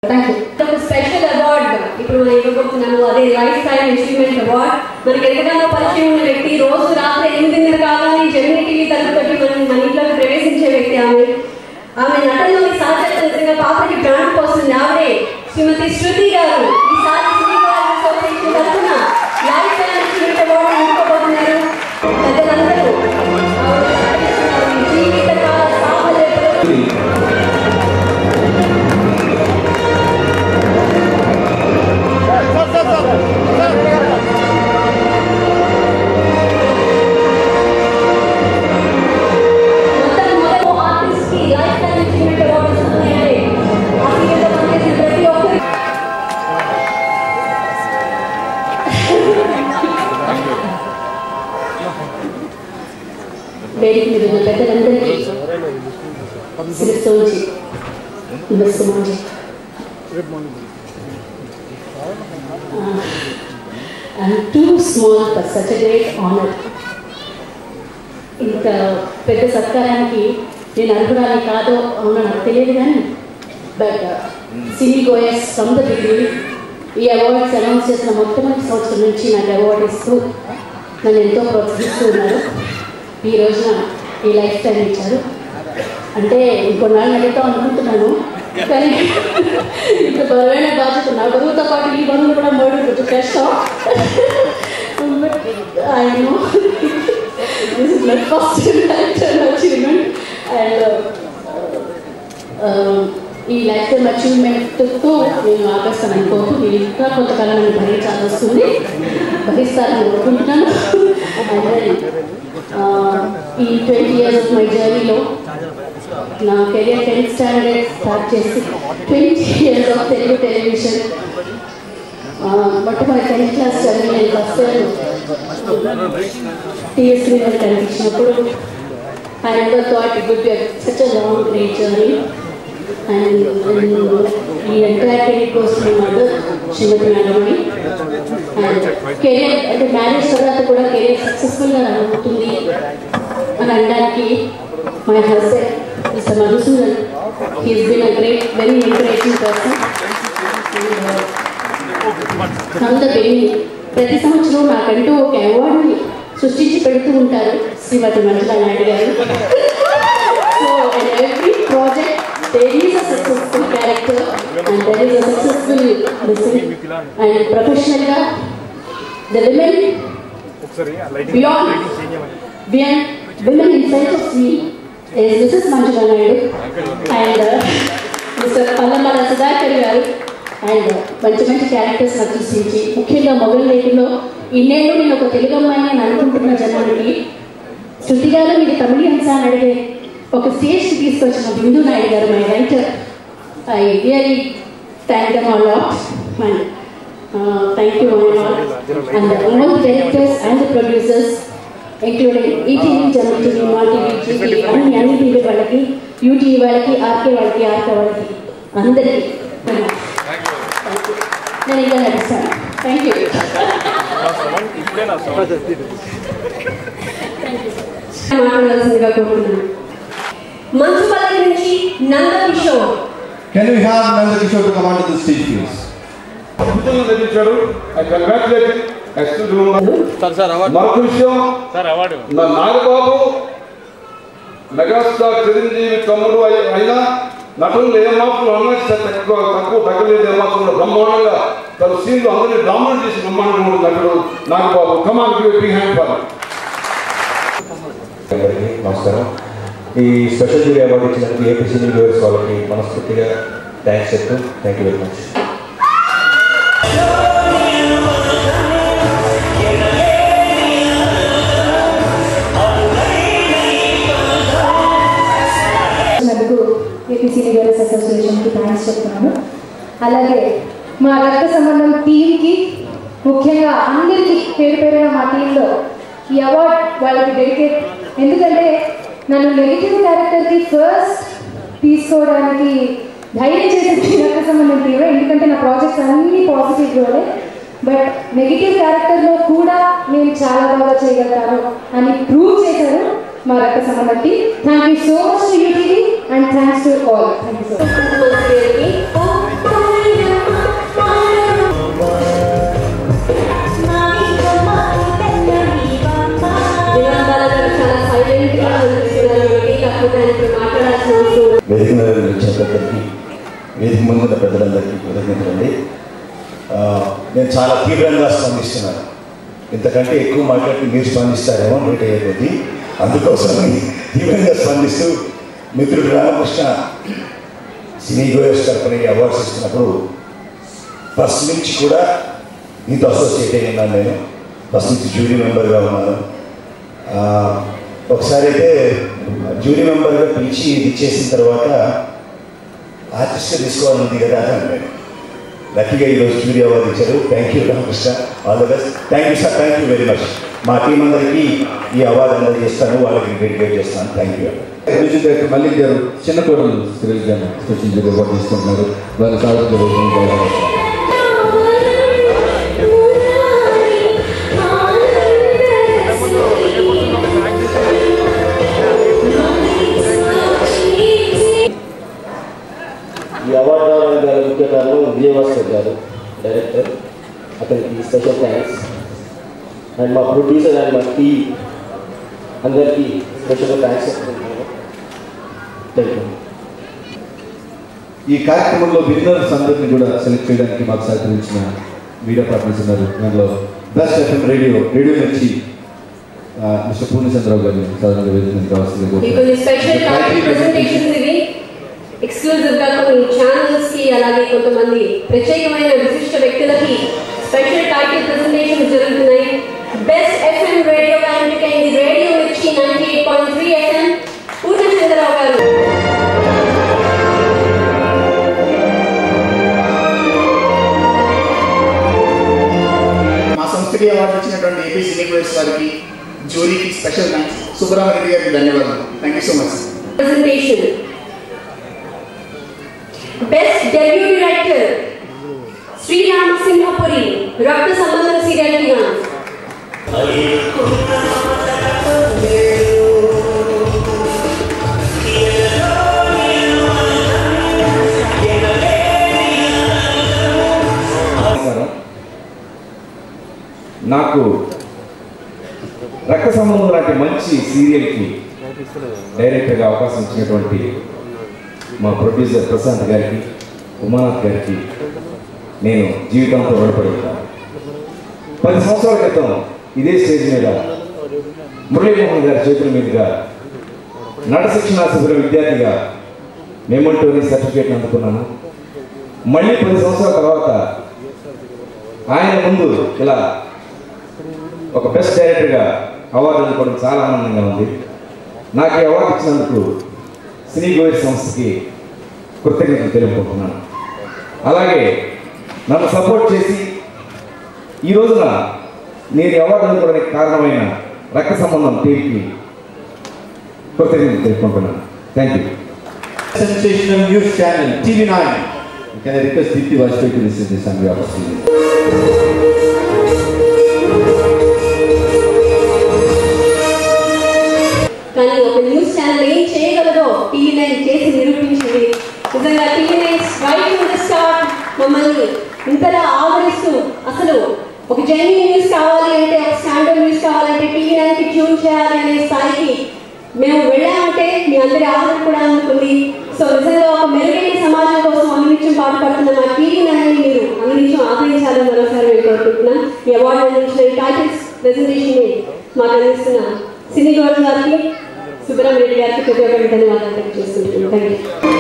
Thank you. The special award, ఇప్పుడు ఇవ్వబోతున్నాను అదే లైఫ్ టైం అచీవ్మెంట్ అవార్డ్. మనకి ఎంతగానో పరిచయం ఉన్న వ్యక్తి, రోజు రాత్రి 8:30 కాగానే జెమినీ టీవీ తలుపుతోటి మన ఇంట్లోకి ప్రవేశించే వ్యక్తి ఆమె నటనలోని సాధ్యత పాత్రకి ప్రాణం పోస్తుంది. ఆవిడే శ్రీమతి శృతి గారు. ఈసారి శృతి గారు అసోసియేషన్ తరఫున లైఫ్ టైం అచీవ్మెంట్ అవార్డు అందుకోబోతున్నారు. పెద్దలందరూ జీవితకాల సాఫల్యతలు వేదిక మీద ఉన్న పెద్దలందరికీ శిరస్సు నమస్కారం. I'm too small for such a great honor. ఇంత పెద్ద సత్కారానికి నేను అర్హురాలి కాదో అవునో నాకు తెలియదు కానీ but cine goers from the beginning ఈ అవార్డ్స్ అనౌన్స్ చేసిన మొట్టమొదటి సంవత్సరం నుంచి నాకు అవార్డు ఇస్తూ నన్ను ఎంతో ప్రోత్సహిస్తూ ఉన్నారు. ఈ రోజున ఈ లైఫ్ టైం ఇచ్చారు అంటే ఇంకొన్నాళ్ళు అడుగుతాం అనుకుంటున్నాను కానీ ఇంత బరువైన బాధ్యత నా బరువుతో పాటు ఈ బరువులు కూడా మోడీ కొంచెం కష్టం. But I know this is my first life time achievement and ఈ లైఫ్ టైం అచీవ్మెంట్తో నేను ఆకర్షణ అనుకోవద్దు. మీరు ఇంకా కొంతకాలం నన్ను భరించాల్సి వస్తుంది, భరిస్తారని అనుకుంటున్నాను. ఈ 20 years ఆఫ్ మై జర్నీలో నా కెరియర్ 10th standard స్టార్ట్ చేసి 20 years ఆఫ్ తెలుగు టెలివిజన్ మొట్టమొదటి 10th class చదివి నేను ఫస్ట్ టీఎస్సీ కనిపించినప్పుడు I never thought it would be such a long great journey and ఈ ఎంటైర్ కెరీర్ కోసం my mother Shrimati Nagamani and career అంటే మ్యారేజ్ తర్వాత కూడా కెరీర్ సక్సెస్ఫుల్గా అవుతుంది అని అనడానికి my husband mister Madhusudan. He has been a great very encouraging person from the beginning. ప్రతి సంవత్సరం నాకంటూ ఒక అవార్డుని సృష్టించి పెడుతూ ఉంటారు శ్రీమతి మంజులా నాయుడు గారు. So in every project there is a successful character and there is a successful person and professionally the women beyond women in front of me is Mrs. Manjula Naidu and Mr. Pallamala Sudhakar garu and మంచి characters నాకు సృష్టించి ముఖ్యంగా మొగల్ రేటులో ఇన్నేళ్ళు నేను ఒక తెలుగు అమ్మాయిని అని అనుకుంటున్న జనానికి శృతి గారు మీరు తమిళియన్స్ అని అడిగే ఒక స్టేజ్కి తీసుకొచ్చిన Bindu Naidu garu my writer. I really thank them all lot and thank you and all the directors and the producers including ETV, Janam TV, Maa TV, Zee TV అన్ని టీవీ వాళ్ళకి, యూటీవీ వాళ్ళకి, ఆర్కే వాళ్ళకి అందరికీ నేను ఇంకా నడుస్తాను. Thank you. మాట్లాడాల్సిందిగా కోరుతున్నాను. మంచుపల్లి నుంచి Nandakishore. Can we have Nandakishore to come onto the stage, please? అద్భుతంగా నటించాడు. ఐ కంగ్రాచులేట్ మరొక విషయం, నాగబాబు మెగాస్టార్ చిరంజీవి తమ్ముడు అయినా నటులు ఏమాత్రం అన్నట్టు తక్కువ తగ్గలేదు, ఏమాత్రం బ్రహ్మాండంగా తన సీన్లు అందరినీ డామినేట్ చేసి బ్రహ్మాండంగా నటుడు Nagababu. Come on give a big hand for him. నమస్కారం. ఈ స్పెషల్ జ్యూరీ అవార్డు ఇచ్చినందుకు ఏపీ సినీ వ్యూవర్స్ వాళ్ళకి మనస్ఫూర్తిగా థ్యాంక్స్ చెప్తూ thank you very much. AP cine viewers అసోసియేషన్కి థ్యాంక్స్ చెప్తున్నాను. అలాగే మా రక్త సంబంధం టీంకి, ముఖ్యంగా అందరికీ పేరు పేరున మా టీంలో ఈ అవార్డ్ వాళ్ళకి డెడికేట్. ఎందుకంటే నన్ను నెగిటివ్ క్యారెక్టర్కి ఫస్ట్ తీసుకోవడానికి ధైర్యం చేసింది రక్త సంబంధం టీమే. ఎందుకంటే నా ప్రాజెక్ట్స్ అన్నీ పాజిటివ్ రోలే, బట్ నెగిటివ్ క్యారెక్టర్లో కూడా నేను చాలా బాగా చేయగలుగుతాను అని ప్రూవ్ చేశారు మా రక్త సంబంధం team. Thank you so much to UTV and thanks to all. Thank you so much. వేదిక ముందున్న పెద్దలందరికీ కృతజ్ఞతలండి. నేను చాలా తీవ్రంగా స్పందిస్తున్నాను. ఇంతకంటే ఎక్కువ మాట్లాడి మీరు స్పందిస్తారేమో లేట్ అయ్యే కొద్దీ, అందుకోసం తీవ్రంగా స్పందిస్తూ మిత్రుడు రామకృష్ణ సినీ గోయర్స్ తరపున ఈ అవార్డ్స్ ఇస్తున్నప్పుడు ఫస్ట్ నుంచి కూడా నీతో అసోసియేట్ అయ్యి ఉన్నాను. నేను ఫస్ట్ నుంచి జ్యూరీ మెంబర్గా ఉన్నాను. ఒకసారి అయితే జ్యూరీ మెంబర్గా పిలిచి ఇది చేసిన తర్వాత ఆర్టిస్ట్గా తీసుకోవాలని కదా అన్నాను. లక్కీగా ఈరోజు జ్యూరీ అవార్డు ఇచ్చారు. Thank you Ramakrishna, all the best. Thank you sir, thank you very much. మా టీం అందరికీ ఈ అవార్డు అందరూ చేస్తాను, వాళ్ళకి డెడికేట్ చేస్తాను. Thank you. Music director Mallik గారు చిన్న కోడలు స్పెషల్ జ్యూరీ అవార్డు తీసుకుంటున్నారు. వాళ్ళు సాగు ఈ అవార్డు రావడానికి ముఖ్య కారణం విజయభాస్కర్ గారు, డైరెక్టర్. అతనికి స్పెషల్ థ్యాంక్స్. అండ్ మా ప్రొడ్యూసర్ అండ్ మా టీమ్ అందరికీ స్పెషల్గా థ్యాంక్స్ చెప్తున్నాను. Thank you. ఈ కార్యక్రమంలో విన్నర్స్ అందరినీ కూడా సెలెక్ట్ చేయడానికి మాకు సహకరించిన మీడియా పార్ట్నర్స్ ఉన్నారు. దానిలో బెస్ట్ ఎఫ్ఎం రేడియో నుంచి మిస్టర్ పూర్ణచంద్రరావు గారిని సాధారణంగా వేదికకి కావాల్సింది. ఎక్స్క్లూజివ్ గా కొన్ని ఛానల్స్ కి, అలాగే కొంతమంది ప్రత్యేకమైన విశిష్ట వ్యక్తులకి స్పెషల్ టైటిల్ ప్రెజెంటేషన్ జరుగుతున్నాయి. బెస్ట్ ఎఫ్ఎం రేడియో ఎంపికైంది రేడియో మిర్చి 98.3 FM పూర్ణచంద్రరావు గారు. మా సంస్థకి అవార్డు వచ్చినటువంటి ఏపీ సినీ గోయర్స్ వారికి, జ్యూరీకి స్పెషల్ థ్యాంక్స్. సుబ్రహ్మణ్య గారికి ధన్యవాదాలు. Thank you so much. Presentation Best Debut Director Sriram Singhapuri, Rakta Sambandham Serial Kiran. నాకు రక్త సంబంధం లాంటి మంచి సీరియల్కి డైరెక్టర్గా అవకాశం ఇచ్చినటువంటి మా ప్రొడ్యూసర్ ప్రశాంత్ గారికి, ఉమానాథ్ గారికి నేను జీవితంతో రుణపడి ఉంటాను. 10 సంవత్సరాల క్రితం ఇదే స్టేజ్ మీద మురళీమోహన్ గారి చేతుల మీదుగా నట శిక్షణా శిబిరం విద్యార్థిగా మెమోంటోరీ సర్టిఫికేట్ అందుకున్నాను. మళ్ళీ 10 సంవత్సరాల తర్వాత ఆయన ముందు ఇలా ఒక బెస్ట్ డైరెక్టర్గా అవార్డు అందుకోవడం చాలా ఆనందంగా ఉంది. నాకు ఈ అవార్డు ఇచ్చినందుకు సినీ గోయర్స్ సంస్థకి కృతజ్ఞతలు తెలుపుకుంటున్నాను. అలాగే నన్ను సపోర్ట్ చేసి ఈ రోజున నేను అవార్డు అందుకోవడానికి కారణమైన రక్త సంబంధం టీంకి కృతజ్ఞతలు తెలుపుకుంటున్నాను. Thank you. Sensational news channel TV9. Can I request Deepti Vajpayee to listen to this and we are proceeding. కానీ ఒక న్యూస్ ఛానల్ ఏం చేయగలదో TV9 చేసి నిరూపించింది. నిజంగా TV9 right to the start మమ్మల్ని ఇంతలా ఆదరిస్తూ, అసలు ఒక జెన్యూన్ న్యూస్ కావాలి అంటే, ఒక స్టాండర్డ్ న్యూస్ కావాలంటే TV9కి ట్యూన్ చేయాలి అనే స్థాయికి మేము వెళ్ళామంటే మీ అందరి ఆదరణ కూడా అందుకుంది. సో నిజంగా ఒక మెరుగైన సమాజం కోసం అన్నించం పాటుపడుతున్న మా TV9ని మీరు అన్నించం ఆదరించాలని మరోసారి మేము కోరుకుంటున్నాం. ఈ అవార్డు అందించిన ఈ టైటిల్స్ ప్రెజెంటేషన్ మాకు అందిస్తున్న సినీ గోయర్స్ గారికి, సుబ్రహ్మణ్య గారికి ప్రత్యేకంగా ధన్యవాదాలు తెలియజేస్తున్నాను. Thank you.